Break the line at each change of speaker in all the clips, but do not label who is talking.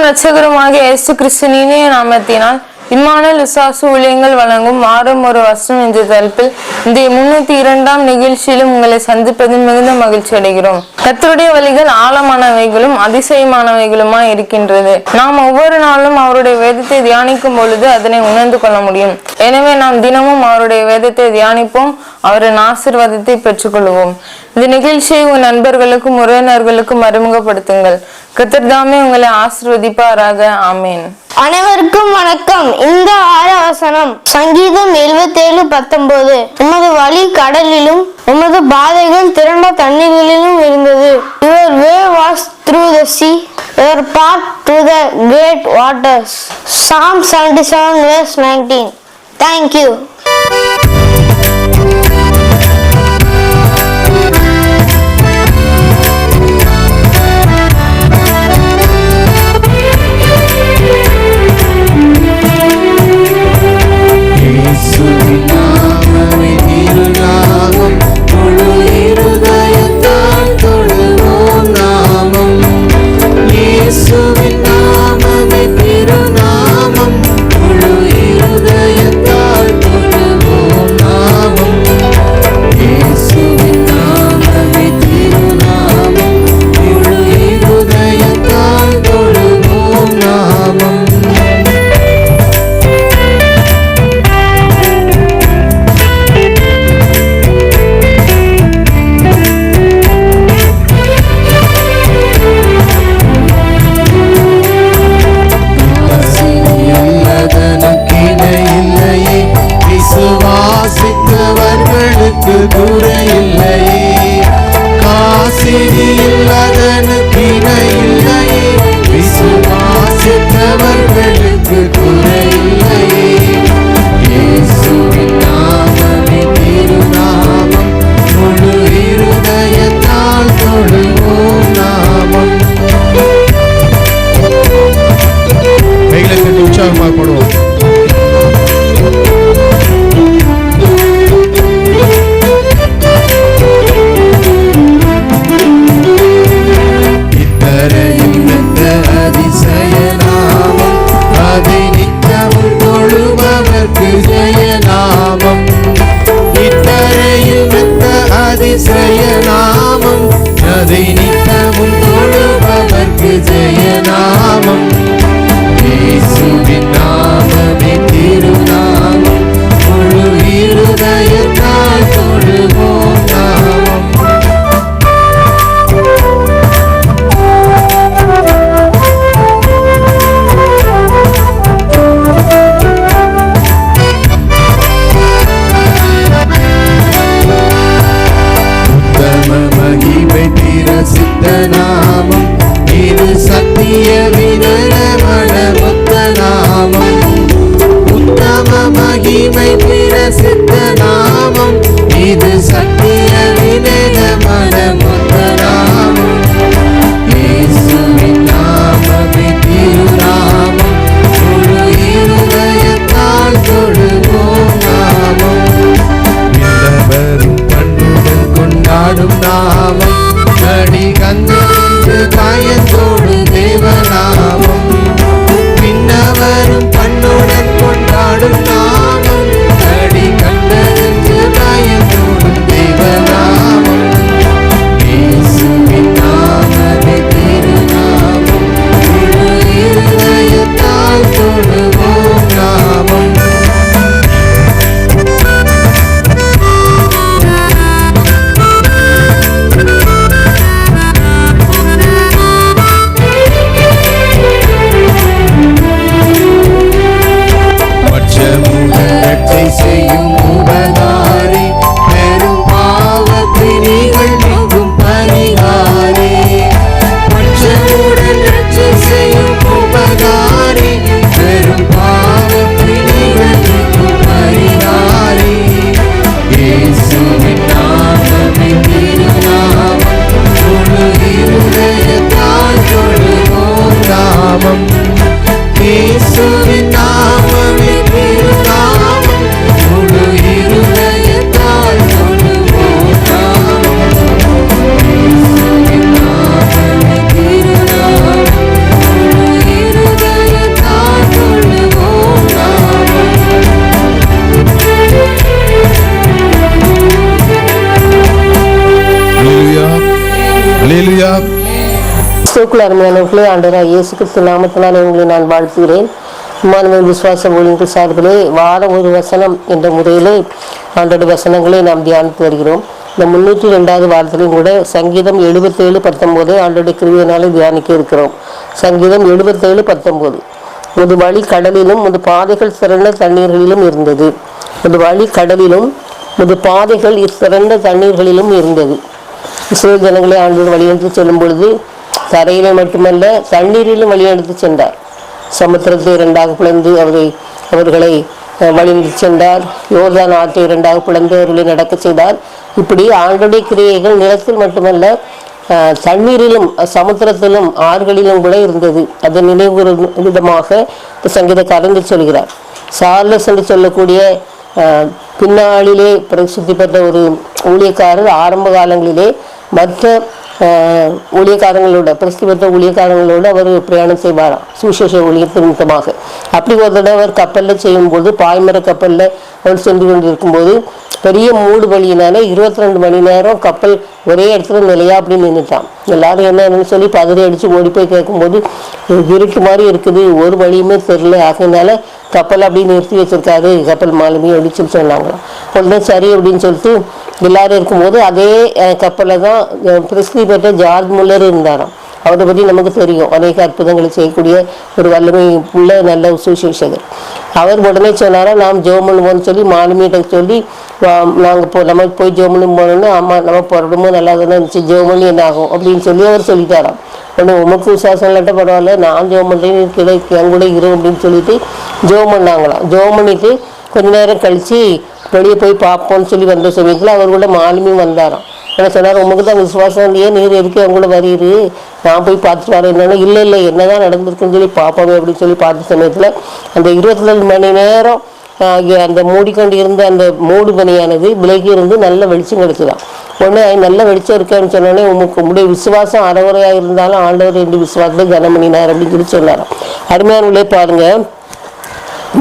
இரட்சகருமாகிய இயேசு கிறிஸ்துவின் இனிய நாமத்தினால் இம்மானுவேல் விசுவாச ஊழியங்கள் வழங்கும் வாரம் ஒரு வசனம் என்ற தலைப்பில் இந்த 302ஆம் நிகழ்ச்சியிலும் உங்களை சந்திப்பதில் மிகுந்த மகிழ்ச்சி அடைகிறோம். கர்த்தருடைய வழிகள் ஆழமானவைகளும் அதிசயமானவைகளுமாய் இருக்கின்றது. நாம் ஒவ்வொரு நாளும் அவருடைய வேதத்தை தியானிக்கும் பொழுது அதனை உணர்ந்து கொள்ள முடியும். எனவே நாம் தினமும் அவருடைய வேதத்தை தியானிப்போம், அவரின் ஆசீர்வாதத்தை பெற்றுக்கொள்வோம். இந்த நிகழ்ச்சியை உங்கள் நண்பர்களுக்கும் உறவினர்களுக்கும் அறிமுகப்படுத்துங்கள். கர்த்தர் தாமே உங்களை ஆசீர்வதிப்பாராக. ஆமேன்.
அனைவருக்கும் வணக்கம். இந்த ஆராவசனம் சங்கீதம் 77:19. உமது வழி கடலிலும் உமது பாதைகள் திரண்ட தண்ணீர்களிலும் இருந்தது. Your way was through the sea, your path to the great waters. Psalm 77:19. Thank you.
பின்னவரும் பண்ணுடன் கொண்டாடும் நாமம், அடி கண் கிறிஸ்துவுக்குள் அருமையானவர்களே, ஆண்டவராக இயேசு கிறிஸ்து நாமத்தினால் உங்களை நான் வாழ்த்துகிறேன். இம்மானுவேல் விசுவாச ஊழியர்கள் சார்பிலே வாரம் ஒரு வசனம் என்ற முறையிலே ஆண்டோட வசனங்களை நாம் தியானித்து வருகிறோம். இந்த 302வது வாரத்திலையும் கூட சங்கீதம் 77:19 ஆண்டோட கிருபையினாலே தியானிக்க இருக்கிறோம். சங்கீதம் 77:19 ஒரு வழி கடலிலும் ஒரு பாதைகள் சிறந்த தண்ணீர்களிலும் இருந்தது. ஒரு வழி கடலிலும் ஒரு பாதைகள் சிறந்த தண்ணீர்களிலும் இருந்தது. இஸ்ரவேல் ஜனங்களை ஆண்டவர் வழியெடுத்து செல்லும் பொழுது தரையிலே மட்டுமல்ல தண்ணீரிலும் வழியெடுத்து சென்றார். சமுத்திரத்தை இரண்டாக பிளந்து அவர்களை வழிநடத்தி சென்றார். யோர்தான் ஆற்றை இரண்டாக பிளந்து அவர்களை நடக்க செய்தார். இப்படி ஆண்டோடைய கிரியைகள் நிலத்தில் மட்டுமல்ல தண்ணீரிலும் சமுத்திரத்திலும் ஆறுகளிலும் கூட இருந்தது. அதை நினைவு விதமாக சங்கீதக்காரன் சொல்கிறார். சார்லஸ் என்று சொல்லக்கூடிய பின்னாளிலே பிரசித்தி பெற்ற ஒரு ஊழியக்காரர் ஆரம்ப காலங்களிலே மற்ற ஊழியக்காரங்களோட பிரசித்தி பெற்ற ஊழியக்காரங்களோடு அவர் பிரயாணம் செய்வாராம் சுவிசேஷ ஊழியத்தின் நிமித்தமாக. அப்படி ஒரு தடவை அவர் கப்பலில் செய்யும்போது பாய்மர கப்பலில் அவர் சென்று கொண்டிருக்கும்போது பெரிய மூடு வழியினால 22 மணி நேரம் கப்பல் ஒரே இடத்துல நிலையா அப்படின்னு நின்றுட்டான். எல்லாரும் என்னன்னு சொல்லி பதறி அடித்து ஓடி போய் கேட்கும்போது இருட்டு மாதிரி இருக்குது, ஒரு வழியுமே தெரியல. ஆகையினால கப்பல் அப்படி நிறுத்தி வச்சிருக்காரு, கப்பல் மாலுமி அப்படின்னு சொன்னாங்களாம். உடனே சரி அப்படின்னு சொல்லிட்டு எல்லாரும் இருக்கும்போது அதே கப்பலில் தான் பிரசித்தி பெற்ற ஜார்ஜ் முல்லர் இருந்தாராம். அவரை பற்றி நமக்கு தெரியும், அநேக அற்புதங்களை செய்யக்கூடிய ஒரு வல்லமை உள்ள நல்ல சுவிசேஷகர். அவர் உடனே சொன்னாரா, நாம் ஜெபம் பண்ணுவோம்னு சொல்லி மாலுமியிட்ட சொல்லி நாங்கள் நம்ம போய் ஜெபம் பண்ணி போனோம்னா ஆமாம் நம்ம புறப்படும்போது நல்லா தானே இருந்துச்சு, ஜெபம் பண்ணி என்ன ஆகும் அப்படின்னு சொல்லி அவர் சொல்லிட்டாராம். உடனே உமக்கு விசுவாசம் இல்லாட்ட பரவாயில்ல, நான் ஜெபம் பண்ணுறேன் கிடை என் கூட இரு அப்படின்னு சொல்லிட்டு ஜெபம் பண்ணாங்களாம். ஜெபம் பண்ணிட்டு கொஞ்ச நேரம் கழித்து வெளியே போய் பார்ப்போம்னு சொல்லி வந்த சமயத்தில் அவர் கூட மாலுமியும் வந்தாராம். என்ன சொன்னார், உமக்கு தான் விசுவாசம் இல்லையே, நீர் எதுக்கு அவங்க கூட வரீரு, நான் போய் பார்த்துட்டு வரேன். என்னன்னா இல்லை என்னதான் நடந்திருக்குன்னு சொல்லி பார்ப்போமே அப்படின்னு சொல்லி பார்த்த சமயத்தில் அந்த 22 மணி நேரம் அந்த மூடிக்கொண்டு இருந்த அந்த மூடு பனியானது விலகி இருந்து நல்ல வெளிச்சம் கிடைச்சுதான். உடனே நல்ல வெளிச்சம் இருக்கேன்னு சொன்னோடனே உங்களுடைய விசுவாசம் அறகுறையாக இருந்தாலும் ஆண்டவர் 2 விசுவாசத்தை கனம் பண்ணினார் அப்படின்னு சொல்லி சொன்னாராம். அருமையானவர்களே பாருங்க,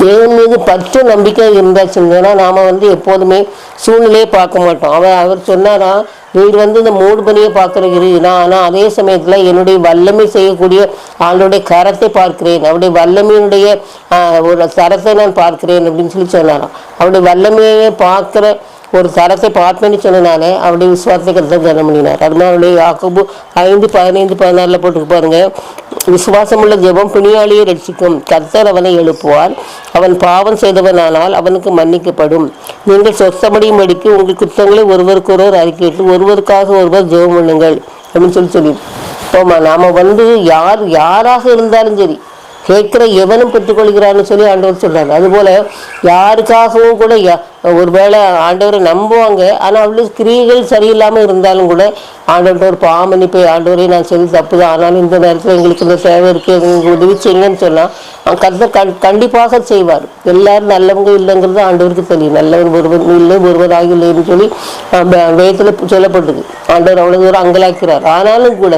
தேவன் மீது பற்று நம்பிக்கை இருந்தாச்சுன்னா நாம எப்போதுமே சூழ்நிலையை பார்க்க மாட்டோம். அவர் சொன்னாரா, நீர் இந்த மூடு பனியை பார்க்குறீரு, ஆனால் அதே சமயத்தில் என்னுடைய வல்லமை செய்யக்கூடிய ஆளுடைய கரத்தை பார்க்கிறேன், அவருடைய வல்லமையினுடைய ஒரு தரத்தை நான் பார்க்கிறேன் அப்படின்னு சொல்லி சொன்னாராம். அவருடைய வல்லமையை பார்க்குற ஒரு தரத்தை பார்ப்பேன்னு சொன்னனாலே அவருடைய விசுவாசத்தை கருத்தை கனம் பண்ணினார். அதுமாதிரி அவருடைய யாக்கோபு 5:15-16 போட்டுக்கு பாருங்க, விசுவாசமுள்ள ஜெபம் பிணியாளியை ரட்சிக்கும், கர்த்தர் அவனை எழுப்புவார், அவன் பாவம் செய்தவனானால் அவனுக்கு மன்னிக்கப்படும். நீங்கள் சொத்தமடியும் அடிக்கு உங்கள் குற்றங்களை ஒருவருக்கு ஒருவர் அறிக்கையிட்டு ஒருவருக்காக ஒருவர் ஜெபம் பண்ணுங்கள் அப்படின்னு சொல்லி இப்போ நாம யாராக இருந்தாலும் சரி கேட்கிற எவனும் பெற்றுக்கொள்கிறான்னு சொல்லி ஆண்டவர் சொல்றாரு. அதுபோல யாருக்காகவும் கூட ஒருவேளை ஆண்டவரை நம்புவாங்க, ஆனால் அவளுக்கு கிரியைகள் சரியில்லாமல் இருந்தாலும் கூட ஆண்டவர்கிட்ட ஒரு பாவமன்னிப்பை, ஆண்டவரை நான் செய்து தப்பு தான், ஆனாலும் இந்த நேரத்தில் எங்களுக்கு இந்த தேவை இருக்கு, எங்களுக்கு உதவி செய்யுங்கன்னு சொன்னால் கர்த்தர் கண்டிப்பாக செய்வார். எல்லாரும் நல்லவங்க இல்லைங்கிறது ஆண்டவருக்கு தெரியும். நல்லவர் ஒருவர் இல்லை ஒருவராக இல்லைன்னு சொல்லி வேதத்தில் சொல்லப்பட்டது. ஆண்டவர் அவ்வளவு தூரம் அங்கலாக்கிறார். ஆனாலும் கூட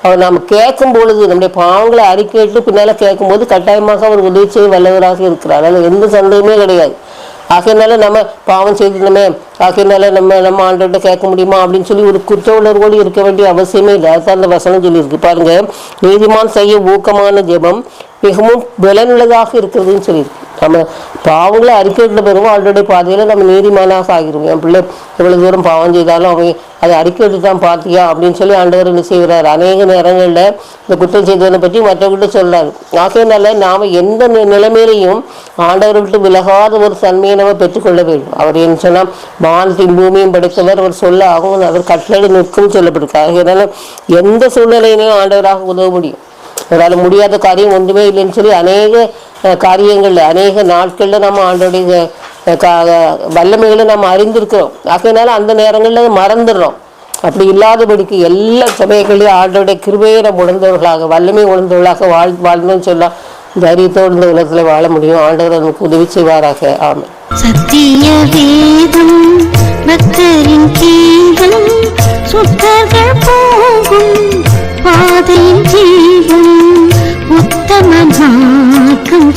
அவர் நாம் கேட்கும் பொழுது நம்முடைய பாவங்களை அறிக்கையிட்டு பின்னால் கேட்கும்போது கட்டாயமாக அவர் உதவி செய்ய வல்லவராக இருக்கிறார். அதில் எந்த சந்தேகமே கிடையாது. ஆகையினால நம்ம பாவம் செய்திருந்தோமே, ஆகையினால நம்ம ஆண்டவர்கிட்ட கேட்க முடியுமா அப்படின்னு சொல்லி ஒரு குற்ற உணர்வோடு இருக்க வேண்டிய அவசியமே இல்லை. அதுதான் அந்த வசனம் சொல்லியிருக்கு பாருங்க, நீதிமான் செய்ய ஊக்கமான ஜெபம் மிகவும் பலனுள்ளதாக இருக்கிறதுன்னு சொல்லியிருக்கு. நம்ம பாவங்களை அறிக்கையிட்ட பிறகு ஆண்டோடைய பாதையில் நம்ம நீதிமானாக ஆகிருவோம். என் பிள்ளை எவ்வளவு தூரம் பாவம் செய்தாலும் அவங்க அதை அறிக்கையிட்டு தான் பார்த்தியா அப்படின்னு சொல்லி ஆண்டவர் என்ன செய்கிறார், அநேக நேரங்களில் இந்த குற்றம் செய்தவனை பற்றி மற்றவர்கிட்ட சொல்றாரு. ஆகையினால நாம் எந்த நிலைமையிலையும் ஆண்டவரை விட்டு விலகாத ஒரு தன்மையை நம்ம பெற்றுக்கொள்ள வேண்டும். அவர் என்ன சொன்னால் வானத்தையும் பூமியும் படைத்தவர், அவர் சொல்ல ஆகும், அவர் கட்டளை நிற்கும் சொல்லப்பட்டிருக்கு. ஆகையினால எந்த சூழ்நிலையிலையும் ஆண்டவராக உதவ முடியும். அவரால் முடியாத காரியம் ஒன்றுமே இல்லைன்னு சொல்லி அநேக காரியங்கள்ல அநேக நாட்களில் நம்ம ஆண்டோடைய வல்லமைகளை நம்ம அறிந்திருக்கிறோம். ஆகையினால அந்த நேரங்களில் மறந்துடுறோம். அப்படி இல்லாதபடிக்கு எல்லா சமயங்களையும் ஆண்டோடைய கிருபையை நம்ம உணர்ந்தவர்களாக வல்லமை உணர்ந்தவர்களாக வாழ்ந்தோன்னு சொல்லலாம். தைரியத்தோடு இந்த உலகத்தில் வாழ முடியும். ஆண்டவர் நமக்கு உதவி செய்வாராக. ஆமாம்.
சத்திய வேதம் பக்தரின் கீதம் சுத்தர்கள் போகும் பாதையின் ஜீவன் உத்தம மார்க்கம்